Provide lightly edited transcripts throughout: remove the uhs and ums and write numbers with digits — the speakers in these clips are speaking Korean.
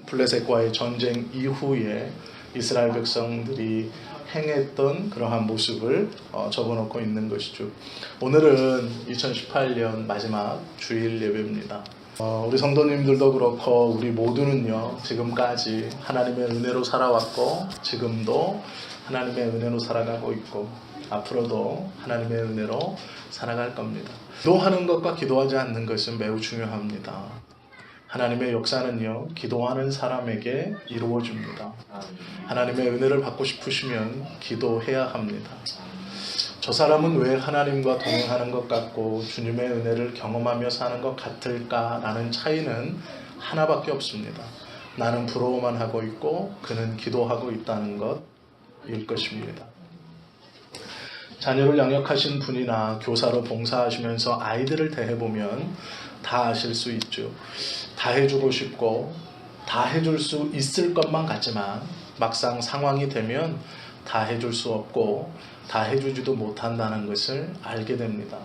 블레셋과의 전쟁 이후에 이스라엘 백성들이 행했던 그러한 모습을 적어놓고 있는 것이죠. 오늘은 2018년 마지막 주일 예배입니다. 우리 성도님들도 그렇고 우리 모두는요, 지금까지 하나님의 은혜로 살아왔고 지금도 하나님의 은혜로 살아가고 있고 앞으로도 하나님의 은혜로 살아갈 겁니다. 기도하는 것과 기도하지 않는 것은 매우 중요합니다. 하나님의 역사는요, 기도하는 사람에게 이루어집니다. 하나님의 은혜를 받고 싶으시면 기도해야 합니다. 저 사람은 왜 하나님과 동행하는 것 같고 주님의 은혜를 경험하며 사는 것 같을까라는 차이는 하나밖에 없습니다. 나는 부러워만 하고 있고 그는 기도하고 있다는 것일 것입니다. 자녀를 양육하신 분이나 교사로 봉사하시면서 아이들을 대해보면 다 아실 수 있죠. 다 해주고 싶고 다 해줄 수 있을 것만 같지만 막상 상황이 되면 다 해줄 수 없고 다 해주지도 못한다는 것을 알게 됩니다.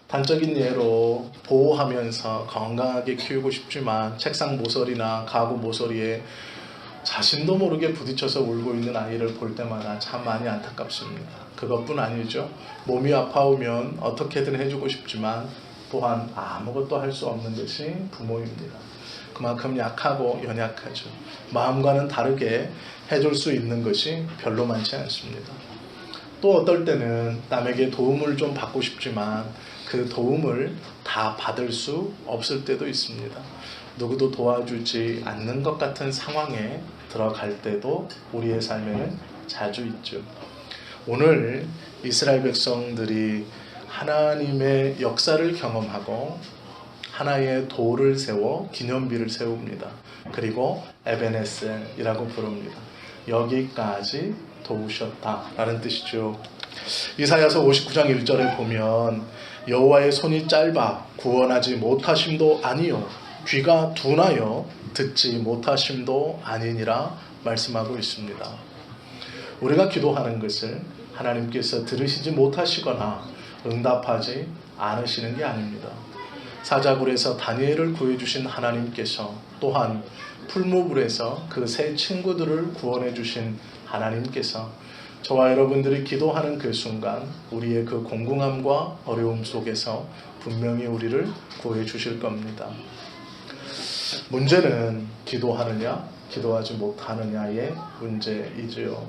단적인 예로 보호하면서 건강하게 키우고 싶지만 책상 모서리나 가구 모서리에 자신도 모르게 부딪혀서 울고 있는 아이를 볼 때마다 참 많이 안타깝습니다. 그것뿐 아니죠. 몸이 아파오면 어떻게든 해주고 싶지만 또한 아무것도 할 수 없는 것이 부모입니다. 그만큼 약하고 연약하죠. 마음과는 다르게 해줄 수 있는 것이 별로 많지 않습니다. 또 어떨 때는 남에게 도움을 좀 받고 싶지만 그 도움을 다 받을 수 없을 때도 있습니다. 누구도 도와주지 않는 것 같은 상황에 들어갈 때도 우리의 삶에는 자주 있죠. 오늘 이스라엘 백성들이 하나님의 역사를 경험하고 하나의 돌을 세워 기념비를 세웁니다. 그리고 에베네셀이라고 부릅니다. 여기까지 도우셨다라는 뜻이죠. 이사야서 59장 1절에 보면 여호와의 손이 짧아 구원하지 못하심도 아니요 귀가 둔하여 듣지 못하심도 아니니라 말씀하고 있습니다. 우리가 기도하는 것을 하나님께서 들으시지 못하시거나 응답하지 않으시는 게 아닙니다. 사자굴에서 다니엘을 구해주신 하나님께서 또한 풀무불에서 그 세 친구들을 구원해 주신 하나님께서 저와 여러분들이 기도하는 그 순간 우리의 그 공공함과 어려움 속에서 분명히 우리를 구해 주실 겁니다. 문제는 기도하느냐 기도하지 못하느냐의 문제이지요.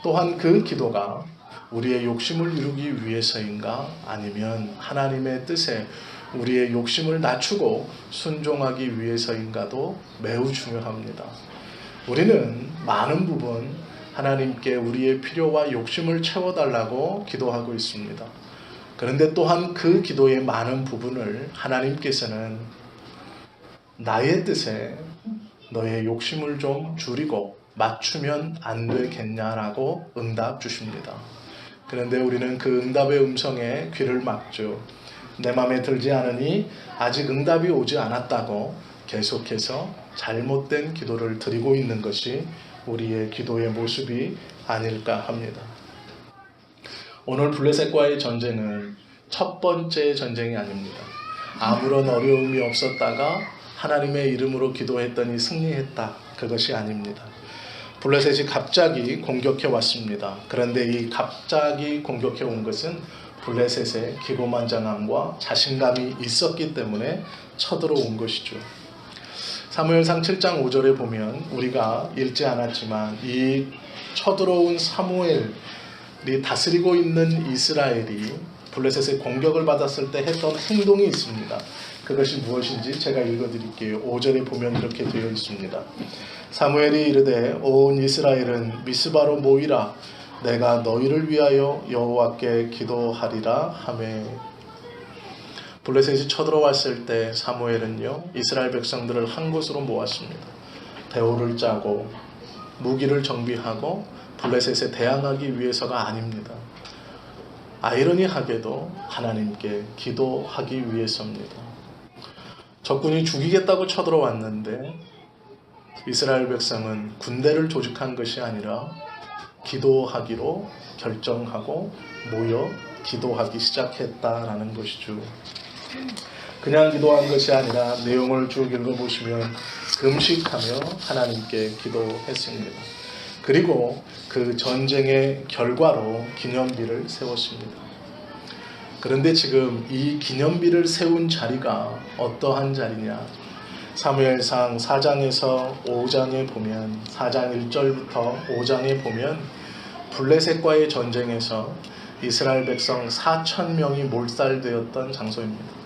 또한 그 기도가 우리의 욕심을 이루기 위해서인가 아니면 하나님의 뜻에 우리의 욕심을 낮추고 순종하기 위해서인가도 매우 중요합니다. 우리는 많은 부분 하나님께 우리의 필요와 욕심을 채워달라고 기도하고 있습니다. 그런데 또한 그 기도의 많은 부분을 하나님께서는 나의 뜻에 너의 욕심을 좀 줄이고 맞추면 안 되겠냐라고 응답 주십니다. 그런데 우리는 그 응답의 음성에 귀를 막죠. 내 마음에 들지 않으니 아직 응답이 오지 않았다고 계속해서 잘못된 기도를 드리고 있는 것이 우리의 기도의 모습이 아닐까 합니다. 오늘 블레셋과의 전쟁은 첫 번째 전쟁이 아닙니다. 아무런 어려움이 없었다가 하나님의 이름으로 기도했더니 승리했다. 그것이 아닙니다. 블레셋이 갑자기 공격해 왔습니다. 그런데 이 갑자기 공격해 온 것은 블레셋의 기고만장함과 자신감이 있었기 때문에 쳐들어온 것이죠. 사무엘상 7장 5절에 보면 우리가 읽지 않았지만 이 쳐들어온 사무엘이 다스리고 있는 이스라엘이 블레셋의 공격을 받았을 때 했던 행동이 있습니다. 그것이 무엇인지 제가 읽어드릴게요. 5절에 보면 이렇게 되어 있습니다. 사무엘이 이르되 온 이스라엘은 미스바로 모이라 내가 너희를 위하여 여호와께 기도하리라 하매. 블레셋이 쳐들어왔을 때 사무엘은요 이스라엘 백성들을 한 곳으로 모았습니다. 대오를 짜고 무기를 정비하고 블레셋에 대항하기 위해서가 아닙니다. 아이러니하게도 하나님께 기도하기 위해서입니다. 적군이 죽이겠다고 쳐들어왔는데 이스라엘 백성은 군대를 조직한 것이 아니라 기도하기로 결정하고 모여 기도하기 시작했다라는 것이죠. 그냥 기도한 것이 아니라 내용을 쭉 읽어보시면 금식하며 하나님께 기도했습니다. 그리고 그 전쟁의 결과로 기념비를 세웠습니다. 그런데 지금 이 기념비를 세운 자리가 어떠한 자리냐? 사무엘상 4장에서 5장에 보면 4장 1절부터 5장에 보면 블레셋과의 전쟁에서 이스라엘 백성 4,000명이 몰살되었던 장소입니다.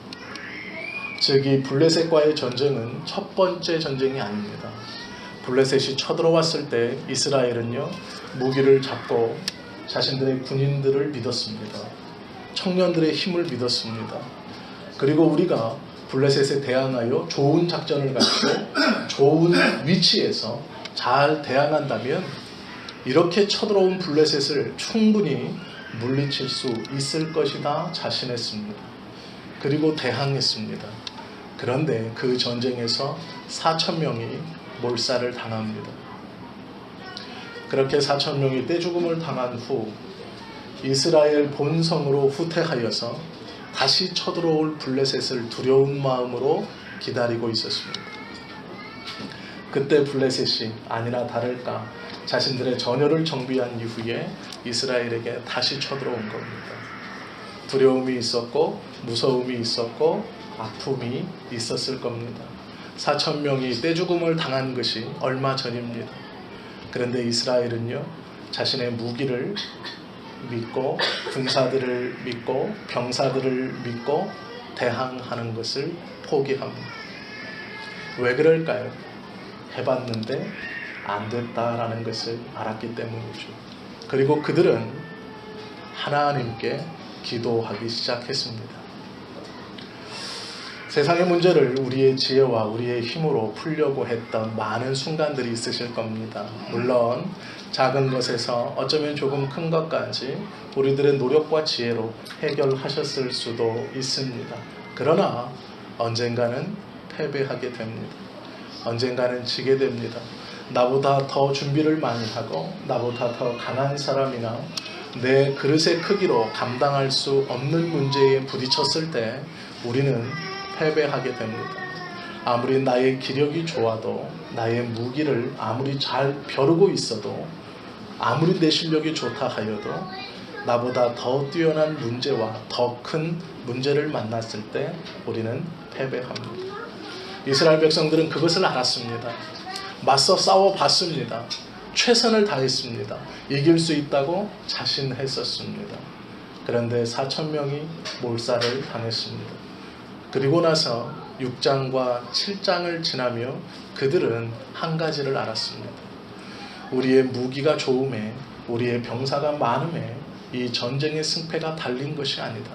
즉 이 블레셋과의 전쟁은 첫 번째 전쟁이 아닙니다. 블레셋이 쳐들어왔을 때 이스라엘은요 무기를 잡고 자신들의 군인들을 믿었습니다. 청년들의 힘을 믿었습니다. 그리고 우리가 블레셋에 대항하여 좋은 작전을 가지고 좋은 위치에서 잘 대항한다면 이렇게 쳐들어온 블레셋을 충분히 물리칠 수 있을 것이다 자신했습니다. 그리고 대항했습니다. 그런데 그 전쟁에서 4,000명이 몰살을 당합니다. 그렇게 4,000명이 떼죽음을 당한 후 이스라엘 본성으로 후퇴하여서 다시 쳐들어올 블레셋을 두려운 마음으로 기다리고 있었습니다. 그때 블레셋이 아니나 다를까 자신들의 전열을 정비한 이후에 이스라엘에게 다시 쳐들어온 겁니다. 두려움이 있었고 무서움이 있었고 아픔이 있었을 겁니다. 4,000명이 떼죽음을 당한 것이 얼마 전입니다. 그런데 이스라엘은요 자신의 무기를 믿고 군사들을 믿고 병사들을 믿고 대항하는 것을 포기합니다. 왜 그럴까요? 해봤는데 안 됐다라는 것을 알았기 때문이죠. 그리고 그들은 하나님께 기도하기 시작했습니다. 세상의 문제를 우리의 지혜와 우리의 힘으로 풀려고 했던 많은 순간들이 있으실 겁니다. 물론 작은 것에서 어쩌면 조금 큰 것까지 우리들의 노력과 지혜로 해결하셨을 수도 있습니다. 그러나 언젠가는 패배하게 됩니다. 언젠가는 지게 됩니다. 나보다 더 준비를 많이 하고 나보다 더 강한 사람이나 내 그릇의 크기로 감당할 수 없는 문제에 부딪혔을 때 우리는 패배하게 됩니다. 아무리 나의 기력이 좋아도 나의 무기를 아무리 잘 벼르고 있어도 아무리 내 실력이 좋다 하여도 나보다 더 뛰어난 문제와 더 큰 문제를 만났을 때 우리는 패배합니다. 이스라엘 백성들은 그것을 알았습니다. 맞서 싸워봤습니다. 최선을 다했습니다. 이길 수 있다고 자신했었습니다. 그런데 4,000명이 몰살을 당했습니다. 그리고 나서 6장과 7장을 지나며 그들은 한 가지를 알았습니다. 우리의 무기가 좋음에 우리의 병사가 많음에 이 전쟁의 승패가 달린 것이 아니다.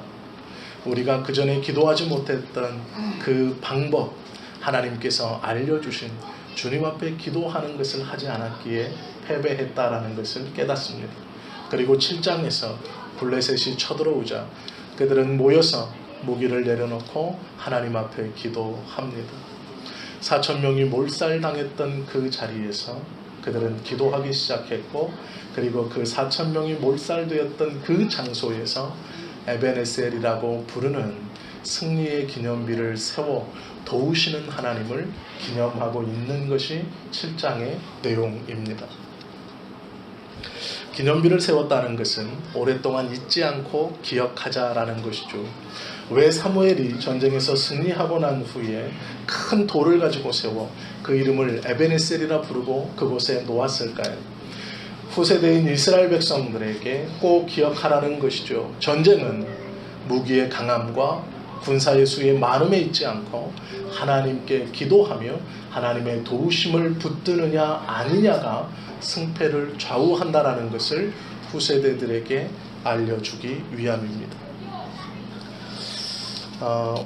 우리가 그전에 기도하지 못했던 그 방법 하나님께서 알려주신 주님 앞에 기도하는 것을 하지 않았기에 패배했다라는 것을 깨닫습니다. 그리고 7장에서 블레셋이 쳐들어오자 그들은 모여서 무기를 내려놓고 하나님 앞에 기도합니다. 4,000명이 몰살당했던 그 자리에서 그들은 기도하기 시작했고 그리고 그 4,000명이 몰살되었던 그 장소에서 에베네셀이라고 부르는 승리의 기념비를 세워 도우시는 하나님을 기념하고 있는 것이 7장의 내용입니다. 기념비를 세웠다는 것은 오랫동안 잊지 않고 기억하자라는 것이죠. 왜 사무엘이 전쟁에서 승리하고 난 후에 큰 돌을 가지고 세워 그 이름을 에베네셀이라 부르고 그곳에 놓았을까요? 후세대인 이스라엘 백성들에게 꼭 기억하라는 것이죠. 전쟁은 무기의 강함과 군사의 수의 많음에 있지 않고 하나님께 기도하며 하나님의 도우심을 붙드느냐 아니냐가 승패를 좌우한다라는 것을 후세대들에게 알려주기 위함입니다.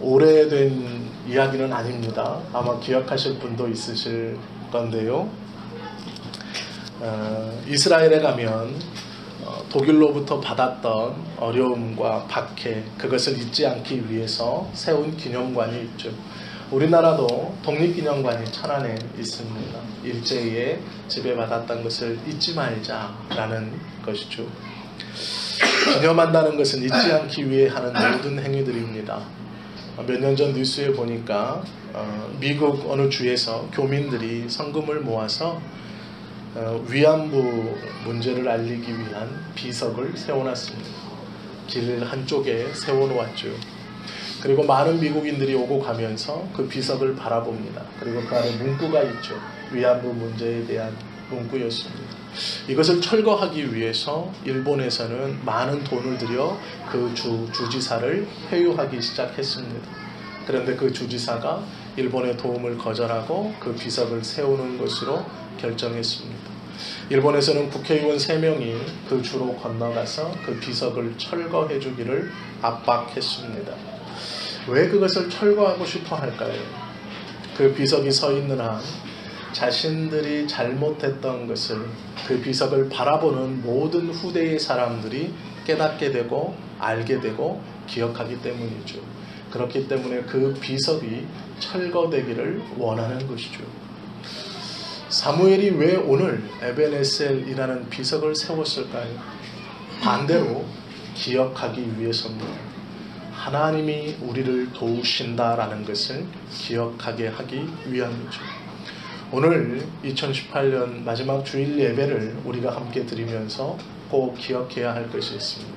오래된 이야기는 아닙니다. 아마 기억하실 분도 있으실 건데요. 이스라엘에 가면 독일로부터 받았던 어려움과 박해 그것을 잊지 않기 위해서 세운 기념관이 있죠. 우리나라도 독립기념관이 천안에 있습니다. 일제에 지배받았던 것을 잊지 말자라는 것이죠. 기념한다는 것은 잊지 않기 위해 하는 모든 행위들입니다. 몇 년 전 뉴스에 보니까 미국 어느 주에서 교민들이 성금을 모아서 위안부 문제를 알리기 위한 비석을 세워놨습니다. 길 한쪽에 세워놓았죠. 그리고 많은 미국인들이 오고 가면서 그 비석을 바라봅니다. 그리고 그 안에 문구가 있죠. 위안부 문제에 대한 문구였습니다. 이것을 철거하기 위해서 일본에서는 많은 돈을 들여 그 주지사를 회유하기 시작했습니다. 그런데 그 주지사가 일본의 도움을 거절하고 그 비석을 세우는 것으로 결정했습니다. 일본에서는 국회의원 3명이 그 주로 건너가서 그 비석을 철거해 주기를 압박했습니다. 왜 그것을 철거하고 싶어 할까요? 그 비석이 서 있는 한 자신들이 잘못했던 것을 그 비석을 바라보는 모든 후대의 사람들이 깨닫게 되고 알게 되고 기억하기 때문이죠. 그렇기 때문에 그 비석이 철거되기를 원하는 것이죠. 사무엘이 왜 오늘 에벤에셀이라는 비석을 세웠을까요? 반대로 기억하기 위해서입니다. 하나님이 우리를 도우신다라는 것을 기억하게 하기 위함이죠. 오늘 2018년 마지막 주일 예배를 우리가 함께 드리면서 꼭 기억해야 할 것이 있습니다.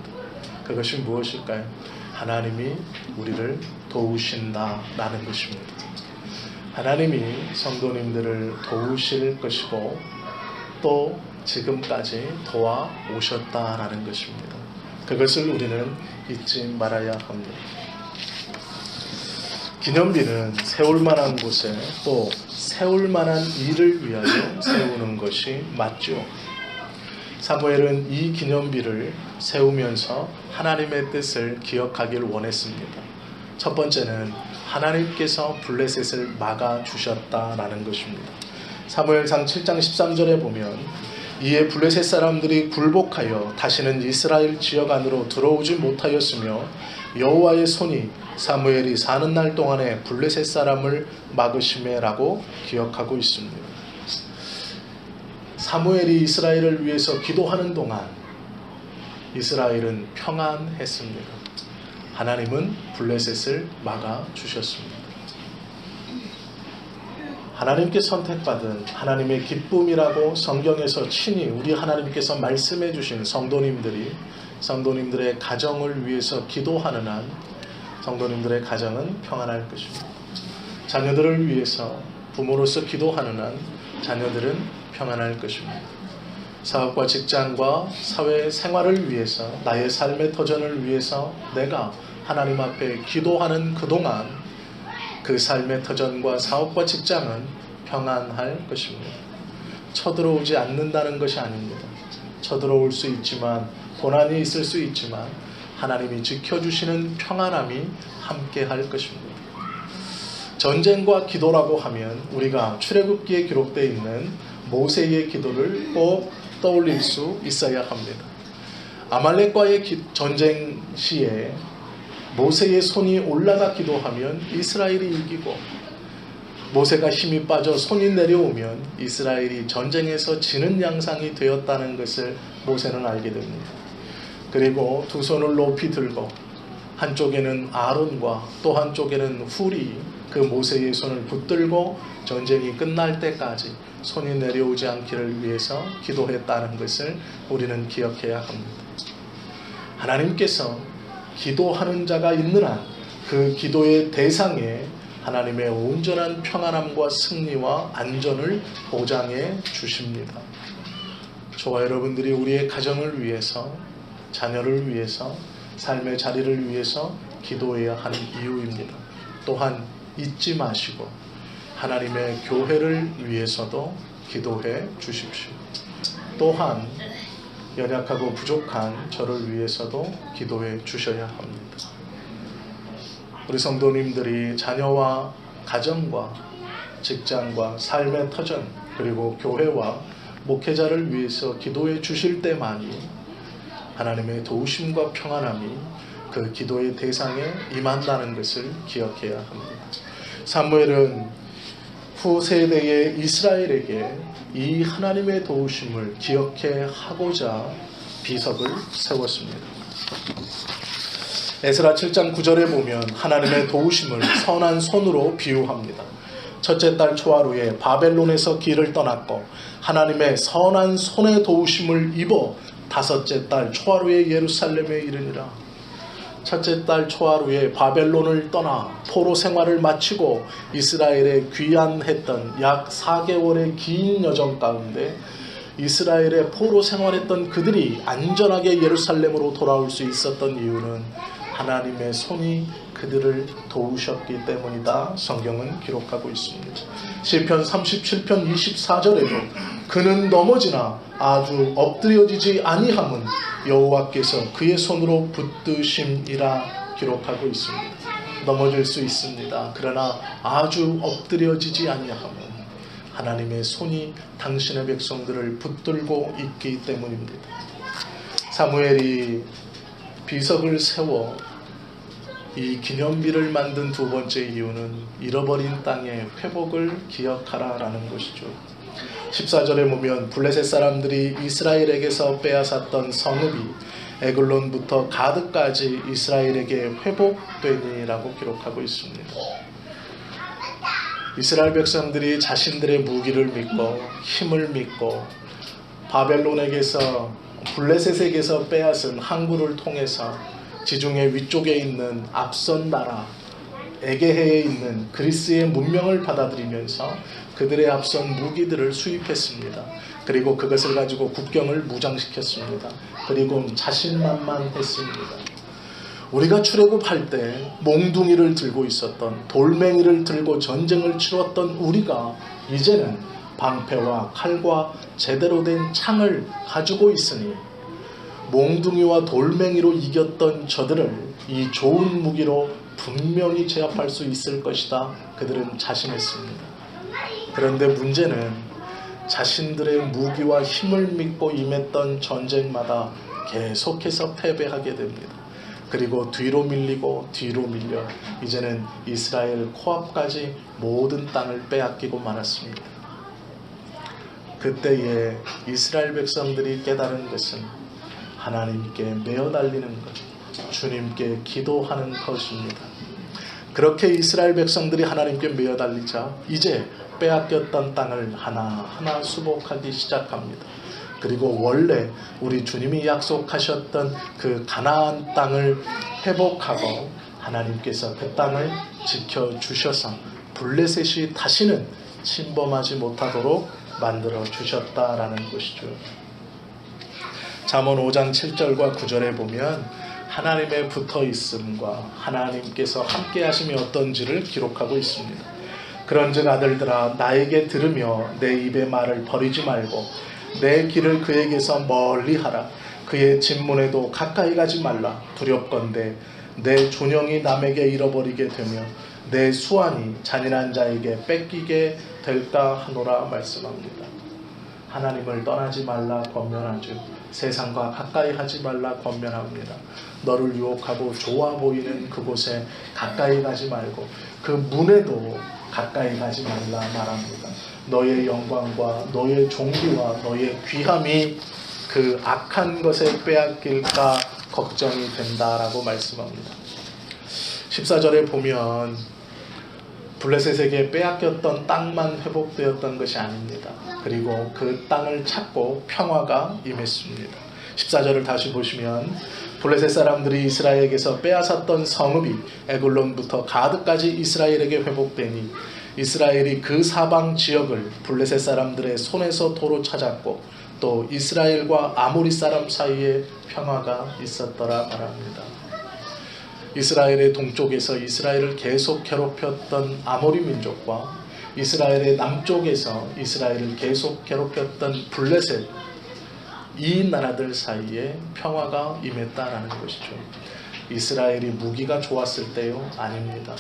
그것이 무엇일까요? 하나님이 우리를 도우신다라는 것입니다. 하나님이 성도님들을 도우실 것이고 또 지금까지 도와오셨다라는 것입니다. 그것을 우리는 잊지 말아야 합니다. 기념비는 세울 만한 곳에 또 세울 만한 일을 위하여 세우는 것이 맞죠. 사무엘은 이 기념비를 세우면서 하나님의 뜻을 기억하길 원했습니다. 첫 번째는 하나님께서 블레셋을 막아주셨다라는 것입니다. 사무엘상 7장 13절에 보면 이에 블레셋 사람들이 굴복하여 다시는 이스라엘 지역 안으로 들어오지 못하였으며 여호와의 손이 사무엘이 사는 날 동안에 블레셋 사람을 막으심에라고 기억하고 있습니다. 사무엘이 이스라엘을 위해서 기도하는 동안 이스라엘은 평안했습니다. 하나님은 블레셋을 막아주셨습니다. 하나님께 선택받은 하나님의 기쁨이라고 성경에서 친히 우리 하나님께서 말씀해 주신 성도님들의 가정을 위해서 기도하는 한 성도님들의 가정은 평안할 것입니다. 자녀들을 위해서 부모로서 기도하는 한 자녀들은 평안할 것입니다. 사업과 직장과 사회 생활을 위해서 나의 삶의 터전을 위해서 내가 하나님 앞에 기도하는 그동안 그 삶의 터전과 사업과 직장은 평안할 것입니다. 쳐들어오지 않는다는 것이 아닙니다. 쳐들어올 수 있지만 고난이 있을 수 있지만 하나님이 지켜주시는 평안함이 함께 할 것입니다. 전쟁과 기도라고 하면 우리가 출애굽기에 기록되어 있는 모세의 기도를 꼭 떠올릴 수 있어야 합니다. 아말렉과의 전쟁 시에 모세의 손이 올라가 기도하면 이스라엘이 이기고 모세가 힘이 빠져 손이 내려오면 이스라엘이 전쟁에서 지는 양상이 되었다는 것을 모세는 알게 됩니다. 그리고 두 손을 높이 들고 한쪽에는 아론과 또 한쪽에는 훌이 그 모세의 손을 붙들고 전쟁이 끝날 때까지 손이 내려오지 않기를 위해서 기도했다는 것을 우리는 기억해야 합니다. 하나님께서 기도하는 자가 있는 한 그 기도의 대상에 하나님의 온전한 평안함과 승리와 안전을 보장해 주십니다. 저와 여러분들이 우리의 가정을 위해서, 자녀를 위해서, 삶의 자리를 위해서 기도해야 하는 이유입니다. 또한 잊지 마시고 하나님의 교회를 위해서도 기도해 주십시오. 또한 연약하고 부족한 저를 위해서도 기도해 주셔야 합니다. 우리 성도님들이 자녀와 가정과 직장과 삶의 터전 그리고 교회와 목회자를 위해서 기도해 주실 때만이 하나님의 도우심과 평안함이 그 기도의 대상에 임한다는 것을 기억해야 합니다. 사무엘은 후 세대의 이스라엘에게 이 하나님의 도우심을 기억해 하고자 비석을 세웠습니다. 에스라 7장 9절에 보면 하나님의 도우심을 선한 손으로 비유합니다. 첫째 달 초하루에 바벨론에서 길을 떠났고 하나님의 선한 손의 도우심을 입어 다섯째 달 초하루에 예루살렘에 이르니라. 첫째 달 초하루에 바벨론을 떠나 포로 생활을 마치고 이스라엘에 귀환했던 약 4개월의 긴 여정 가운데 이스라엘에 포로 생활했던 그들이 안전하게 예루살렘으로 돌아올 수 있었던 이유는 하나님의 손이 그들을 도우셨기 때문이다. 성경은 기록하고 있습니다. 시편 37편 24절에도 그는 넘어지나 아주 엎드려지지 아니함은 여호와께서 그의 손으로 붙드심이라 기록하고 있습니다. 넘어질 수 있습니다. 그러나 아주 엎드려지지 아니함은 하나님의 손이 당신의 백성들을 붙들고 있기 때문입니다. 사무엘이 비석을 세워 이 기념비를 만든 두 번째 이유는 잃어버린 땅의 회복을 기억하라라는 것이죠. 14절에 보면 블레셋 사람들이 이스라엘에게서 빼앗았던 성읍이 에글론부터 가드까지 이스라엘에게 회복되니라고 기록하고 있습니다. 이스라엘 백성들이 자신들의 무기를 믿고 힘을 믿고 바벨론에게서 블레셋에게서 빼앗은 항구를 통해서 지중해 위쪽에 있는 앞선 나라 에게해에 있는 그리스의 문명을 받아들이면서 그들의 앞선 무기들을 수입했습니다. 그리고 그것을 가지고 국경을 무장시켰습니다. 그리고 자신만만했습니다. 우리가 출애굽할 때 몽둥이를 들고 있었던, 돌멩이를 들고 전쟁을 치렀던 우리가 이제는 방패와 칼과 제대로 된 창을 가지고 있으니 몽둥이와 돌멩이로 이겼던 저들을 이 좋은 무기로 분명히 제압할 수 있을 것이다. 그들은 자신했습니다. 그런데 문제는 자신들의 무기와 힘을 믿고 임했던 전쟁마다 계속해서 패배하게 됩니다. 그리고 뒤로 밀리고 뒤로 밀려 이제는 이스라엘 코앞까지 모든 땅을 빼앗기고 말았습니다. 그때에 이스라엘 백성들이 깨달은 것은 하나님께 매어 달리는 것, 주님께 기도하는 것입니다. 그렇게 이스라엘 백성들이 하나님께 매어 달리자 이제 빼앗겼던 땅을 하나하나 수복하기 시작합니다. 그리고 원래 우리 주님이 약속하셨던 그 가나안 땅을 회복하고 하나님께서 그 땅을 지켜주셔서 블레셋이 다시는 침범하지 못하도록 만들어 주셨다라는 것이죠. 잠언 5장 7절과 9절에 보면 하나님의 붙어있음과 하나님께서 함께 하심이 어떤지를 기록하고 있습니다. 그런즉 아들들아 나에게 들으며 내 입의 말을 버리지 말고 내 길을 그에게서 멀리하라. 그의 진문에도 가까이 가지 말라. 두렵건대 내 존영이 남에게 잃어버리게 되며 내 수완이 잔인한 자에게 뺏기게 될까 하노라 말씀합니다. 하나님을 떠나지 말라 권면하죠. 세상과 가까이 하지 말라 권면합니다. 너를 유혹하고 좋아 보이는 그곳에 가까이 가지 말고 그 문에도 가까이 가지 말라 말합니다. 너의 영광과 너의 종기와 너의 귀함이 그 악한 것에 빼앗길까 걱정이 된다라고 말씀합니다. 14절에 보면 블레셋에게 빼앗겼던 땅만 회복되었던 것이 아닙니다. 그리고 그 땅을 찾고 평화가 임했습니다. 14절을 다시 보시면 블레셋 사람들이 이스라엘에게서 빼앗았던 성읍이 에글론부터 가드까지 이스라엘에게 회복되니 이스라엘이 그 사방 지역을 블레셋 사람들의 손에서 도로 찾았고 또 이스라엘과 아모리 사람 사이에 평화가 있었더라 말합니다. 이스라엘의 동쪽에서 이스라엘을 계속 괴롭혔던 아모리 민족과 이스라엘의 남쪽에서 이스라엘을 계속 괴롭혔던 블레셋, 이 나라들 사이에 평화가 임했다라는 것이죠. 이스라엘이 무기가 좋았을 때요? 아닙니다.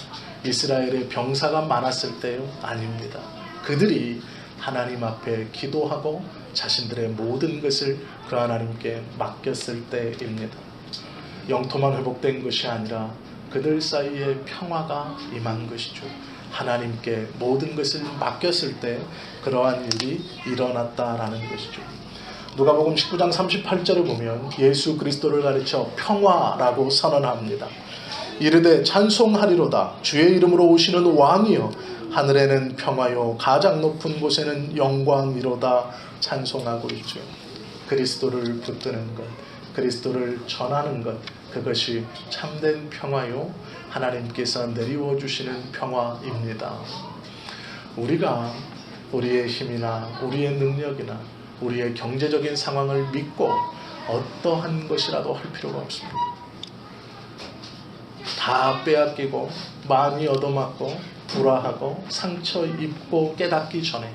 이스라엘의 병사가 많았을 때요? 아닙니다. 그들이 하나님 앞에 기도하고 자신들의 모든 것을 그 하나님께 맡겼을 때입니다. 영토만 회복된 것이 아니라 그들 사이에 평화가 임한 것이죠. 하나님께 모든 것을 맡겼을 때 그러한 일이 일어났다라는 것이죠. 누가복음 19장 38절을 보면 예수 그리스도를 가르쳐 평화라고 선언합니다. 이르되 찬송하리로다 주의 이름으로 오시는 왕이여 하늘에는 평화요 가장 높은 곳에는 영광이로다 찬송하고 있죠. 그리스도를 붙드는 것, 그리스도를 전하는 것, 그것이 참된 평화요 하나님께서 내리워 주시는 평화입니다. 우리가 우리의 힘이나 우리의 능력이나 우리의 경제적인 상황을 믿고 어떠한 것이라도 할 필요가 없습니다. 다 빼앗기고 많이 얻어맞고 불화하고 상처 입고 깨닫기 전에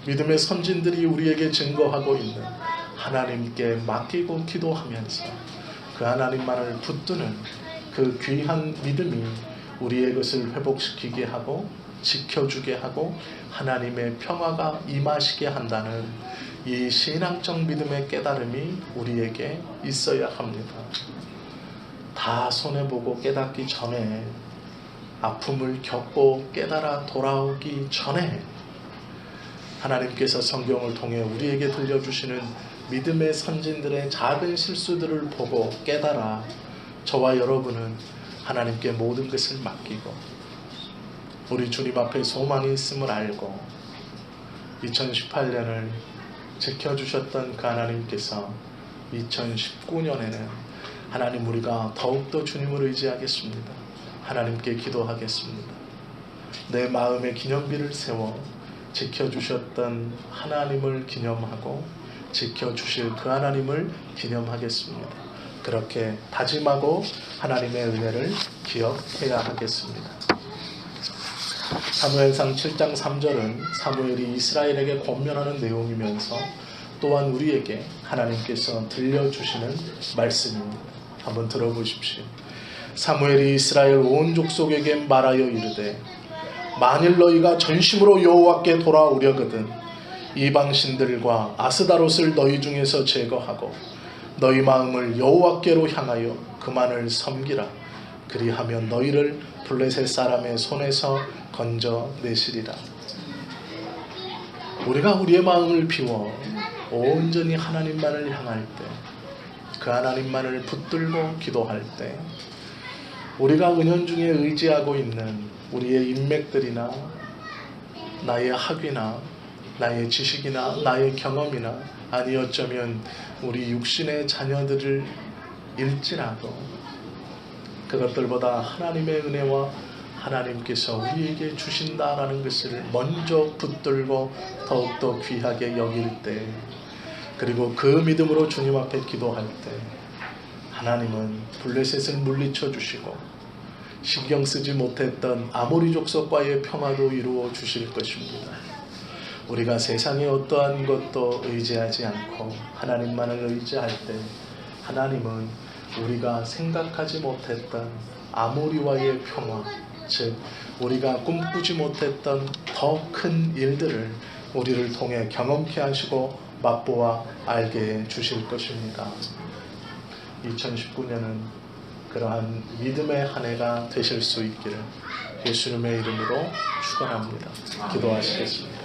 믿음의 선진들이 우리에게 증거하고 있는 하나님께 맡기고 기도하면서 그 하나님만을 붙드는 그 귀한 믿음이 우리의 것을 회복시키게 하고 지켜주게 하고 하나님의 평화가 임하시게 한다는 이 신앙적 믿음의 깨달음이 우리에게 있어야 합니다. 다 손해보고 깨닫기 전에, 아픔을 겪고 깨달아 돌아오기 전에 하나님께서 성경을 통해 우리에게 들려주시는 믿음의 선진들의 작은 실수들을 보고 깨달아 저와 여러분은 하나님께 모든 것을 맡기고 우리 주님 앞에 소망이 있음을 알고 2018년을 지켜주셨던 그 하나님께서 2019년에는 하나님 우리가 더욱더 주님을 의지하겠습니다. 하나님께 기도하겠습니다. 내 마음의 기념비를 세워 지켜주셨던 하나님을 기념하고 지켜주실 그 하나님을 기념하겠습니다. 그렇게 다짐하고 하나님의 은혜를 기억해야 하겠습니다. 사무엘상 7장 3절은 사무엘이 이스라엘에게 권면하는 내용이면서 또한 우리에게 하나님께서 들려주시는 말씀입니다. 한번 들어보십시오. 사무엘이 이스라엘 온 족속에게 말하여 이르되 만일 너희가 전심으로 여호와께 돌아오려거든 이방신들과 아스다롯을 너희 중에서 제거하고 너희 마음을 여호와께로 향하여 그만을 섬기라. 그리하면 너희를 블레셋 사람의 손에서 건져내시리라. 우리가 우리의 마음을 비워 온전히 하나님만을 향할 때, 그 하나님만을 붙들고 기도할 때 우리가 은연중에 의지하고 있는 우리의 인맥들이나 나의 학위나 나의 지식이나 나의 경험이나 아니 어쩌면 우리 육신의 자녀들을 일지라도 그것들보다 하나님의 은혜와 하나님께서 우리에게 주신다라는 것을 먼저 붙들고 더욱더 귀하게 여길 때, 그리고 그 믿음으로 주님 앞에 기도할 때 하나님은 블레셋을 물리쳐 주시고 신경 쓰지 못했던 아모리 족속과의 평화도 이루어 주실 것입니다. 우리가 세상의 어떠한 것도 의지하지 않고 하나님만을 의지할 때 하나님은 우리가 생각하지 못했던 아모리와의 평화, 즉 우리가 꿈꾸지 못했던 더 큰 일들을 우리를 통해 경험케 하시고 맛보아 알게 해 주실 것입니다. 2019년은 그러한 믿음의 한 해가 되실 수 있기를 예수님의 이름으로 축원합니다. 기도하시겠습니다.